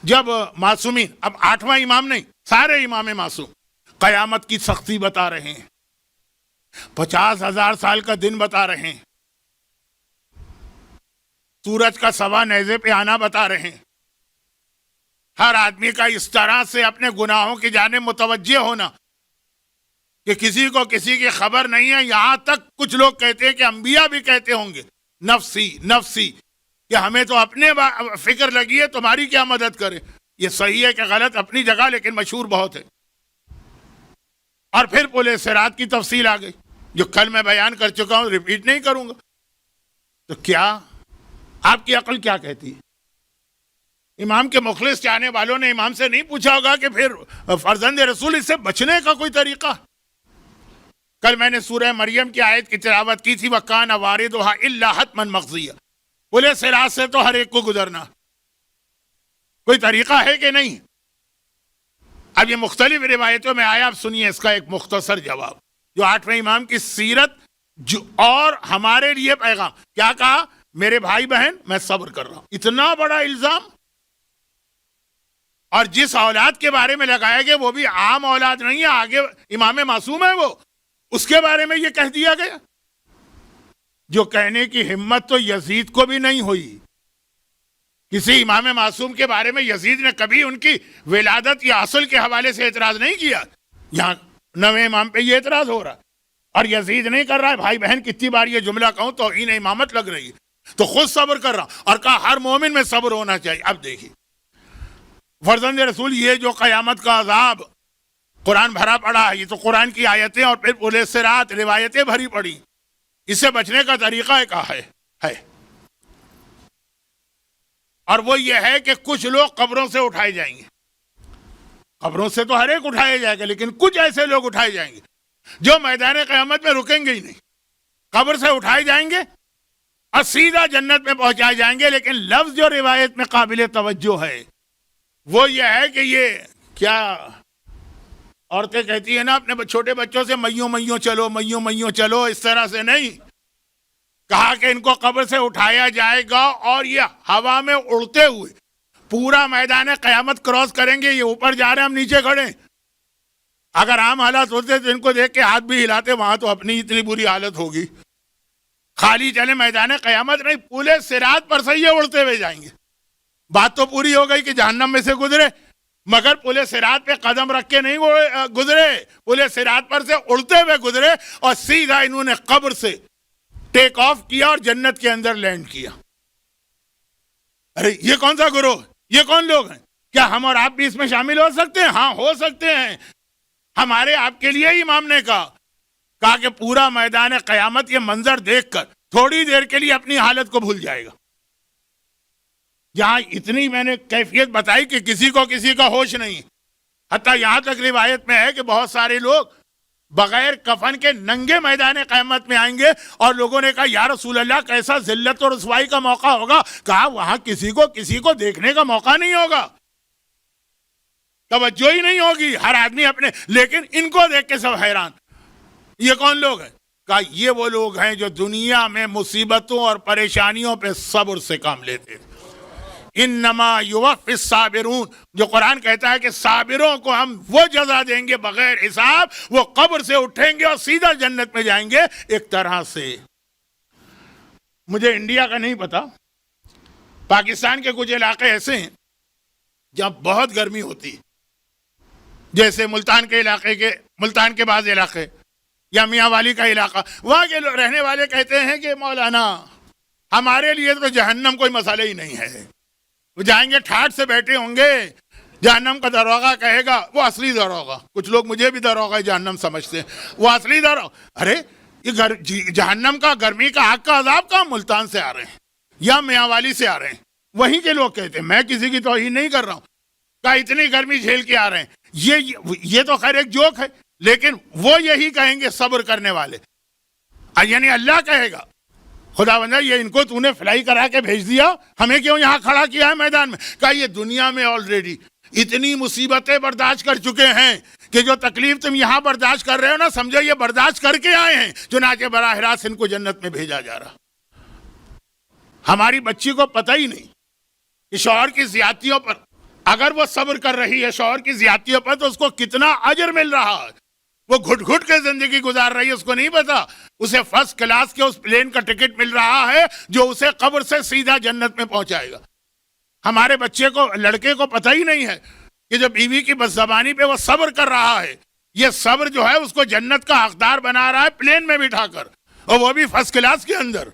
جب معصومین، اب 8واں امام نہیں، سارے امام معصوم قیامت کی سختی بتا رہے ہیں، 50,000 سال کا دن بتا رہے ہیں، سورج کا سوا نیزے پہ آنا بتا رہے ہیں، ہر آدمی کا اس طرح سے اپنے گناہوں کی جانب متوجہ ہونا کہ کسی کو کسی کی خبر نہیں ہے. یہاں تک کچھ لوگ کہتے ہیں کہ انبیاء بھی کہتے ہوں گے نفسی نفسی، کہ ہمیں تو اپنے فکر لگی ہے، تمہاری کیا مدد کرے. یہ صحیح ہے کہ غلط اپنی جگہ، لیکن مشہور بہت ہے. اور پھر پل صراط کی تفصیل آ گئی جو کل میں بیان کر چکا ہوں، ریپیٹ نہیں کروں گا. تو کیا آپ کی عقل کیا کہتی ہے؟ امام کے مخلص چاہنے والوں نے امام سے نہیں پوچھا ہوگا کہ پھر فرزند رسول اس سے بچنے کا کوئی طریقہ؟ کل میں نے سورہ مریم کی آیت کی تلاوت کی تھی، وَكَانَ وَارِدُهَا إِلَّا حَتْمًا مَقْضِيًّا. پل صراط سے تو ہر ایک کو گزرنا، کوئی طریقہ ہے کہ نہیں؟ اب یہ مختلف روایتوں میں آیا، اب سنیے اس کا ایک مختصر جواب جو 8ویں امام کی سیرت اور ہمارے لیے پیغام. کیا کہا؟ میرے بھائی بہن میں صبر کر رہا ہوں. اتنا بڑا الزام، اور جس اولاد کے بارے میں لگایا گیا وہ بھی عام اولاد نہیں ہے، آگے امام معصوم ہے، وہ اس کے بارے میں یہ کہہ دیا گیا جو کہنے کی ہمت تو یزید کو بھی نہیں ہوئی. کسی امام معصوم کے بارے میں یزید نے کبھی ان کی ولادت یا اصل کے حوالے سے اعتراض نہیں کیا. یہاں 9ویں امام پہ یہ اعتراض ہو رہا ہے، اور یزید نہیں کر رہا ہے. بھائی بہن کتنی بار یہ جملہ کہوں تو توہین امامت لگ رہی ہے، تو خود صبر کر رہا ہوں، اور کہا ہر مومن میں صبر ہونا چاہیے. اب دیکھیے فرزند رسول، یہ جو قیامت کا عذاب قرآن بھرا پڑا ہے، یہ تو قرآن کی آیتیں اور پھر پل صراط روایتیں بھری پڑی. اس سے بچنے کا طریقہ کیا ہے، اور وہ یہ ہے کہ کچھ لوگ قبروں سے اٹھائے جائیں گے. قبروں سے تو ہر ایک اٹھائے جائے گا، لیکن کچھ ایسے لوگ اٹھائے جائیں گے جو میدان قیامت میں رکیں گے ہی نہیں، قبر سے اٹھائے جائیں گے اور سیدھا جنت میں پہنچائے جائیں گے. لیکن لفظ جو روایت میں قابل توجہ ہے وہ یہ ہے کہ یہ کیا عورتیں کہتی ہیں نا اپنے چھوٹے بچوں سے، میوں میوں چلو، میوں میوں چلو، اس طرح سے نہیں کہا کہ ان کو قبر سے اٹھایا جائے گا اور یہ ہوا میں اڑتے ہوئے پورا میدان قیامت کراس کریں گے. یہ اوپر جا رہے ہیں، ہم نیچے کھڑے ہیں. اگر عام حالات ہوتے تو ان کو دیکھ کے ہاتھ بھی ہلاتے، وہاں تو اپنی اتنی بری حالت ہوگی. خالی چلے میدان قیامت نہیں، پل صراط پر سے یہ اڑتے ہوئے جائیں گے. بات تو پوری ہو گئی کہ جہنم میں سے گزرے، مگر پل صراط پہ قدم رکھ کے نہیں گزرے، پل صراط پر سے اڑتے ہوئے گزرے، اور سیدھا انہوں نے قبر سے ٹیک آف کیا اور جنت کے اندر لینڈ کیا. ارے یہ کون سا گروہ، یہ کون لوگ ہیں؟ کیا ہم اور آپ بھی اس میں شامل ہو سکتے ہیں؟ ہاں ہو سکتے ہیں. ہمارے آپ کے لیے امام نے کہا کہ پورا میدان قیامت یہ منظر دیکھ کر تھوڑی دیر کے لیے اپنی حالت کو بھول جائے گا. یہاں اتنی میں نے کیفیت بتائی کہ کسی کا ہوش نہیں. حتیٰ یہاں تک روایت میں ہے کہ بہت سارے لوگ بغیر کفن کے ننگے میدان قیامت میں آئیں گے، اور لوگوں نے کہا یا رسول اللہ کیسا ذلت اور رسوائی کا موقع ہوگا. کہا وہاں کسی کو دیکھنے کا موقع نہیں ہوگا، توجہ ہی نہیں ہوگی، ہر آدمی اپنے. لیکن ان کو دیکھ کے سب حیران، یہ کون لوگ ہیں؟ کہا یہ وہ لوگ ہیں جو دنیا میں مصیبتوں اور پریشانیوں پہ صبر سے کام لیتے تھے. انما یوفی الصابرون، جو قرآن کہتا ہے کہ صابروں کو ہم وہ جزا دیں گے بغیر حساب، وہ قبر سے اٹھیں گے اور سیدھا جنت میں جائیں گے. ایک طرح سے مجھے انڈیا کا نہیں پتا، پاکستان کے کچھ علاقے ایسے ہیں جہاں بہت گرمی ہوتی ہے، جیسے ملتان کے بعض علاقے یا میاں والی کا علاقہ. وہاں کے رہنے والے کہتے ہیں کہ مولانا ہمارے لیے تو جہنم کوئی مسئلہ ہی نہیں ہے. وہ جائیں گے ٹھاٹ سے بیٹھے ہوں گے، جہنم کا دروغہ کہے گا، وہ اصلی دروغہ. کچھ لوگ مجھے بھی دروغہ جہنم سمجھتے ہیں، وہ اصلی دروغہ. ارے یہ جہنم کا گرمی کا حق کا عذاب کہاں ملتان سے آ رہے ہیں یا میاں والی سے آ رہے ہیں؟ وہیں کے لوگ کہتے ہیں. میں کسی کی توہین نہیں کر رہا ہوں، کہ اتنی گرمی جھیل کے آ رہے ہیں. یہ تو خیر ایک جوک ہے، لیکن وہ یہی کہیں گے صبر کرنے والے. یعنی اللہ کہے گا خدا بندہ یہ ان کو تو نے فلائی کرا کے بھیج دیا، ہمیں کیوں یہاں کھڑا کیا ہے میدان میں؟ کہا یہ دنیا میں آلریڈی اتنی مصیبتیں برداشت کر چکے ہیں کہ جو تکلیف تم یہاں برداشت کر رہے ہو نا، سمجھو یہ برداشت کر کے آئے ہیں، چنانچہ براہ راست ان کو جنت میں بھیجا جا رہا. ہماری بچی کو پتہ ہی نہیں کہ شوہر کی زیادتیوں پر اگر وہ صبر کر رہی ہے شوہر کی زیادتیوں پر تو اس کو کتنا اجر مل رہا ہے. وہ گھٹ گھٹ کے زندگی گزار رہی ہے, اس کو نہیں پتا اسے فرسٹ کلاس کے اس پلین کا ٹکٹ مل رہا ہے جو اسے قبر سے سیدھا جنت میں پہنچائے گا. ہمارے بچے کو, لڑکے کو پتہ ہی نہیں ہے کہ جو بیوی کی بد زبانی پہ وہ صبر کر رہا ہے, یہ صبر جو ہے اس کو جنت کا حقدار بنا رہا ہے پلین میں بٹھا کر, اور وہ بھی فرسٹ کلاس کے اندر.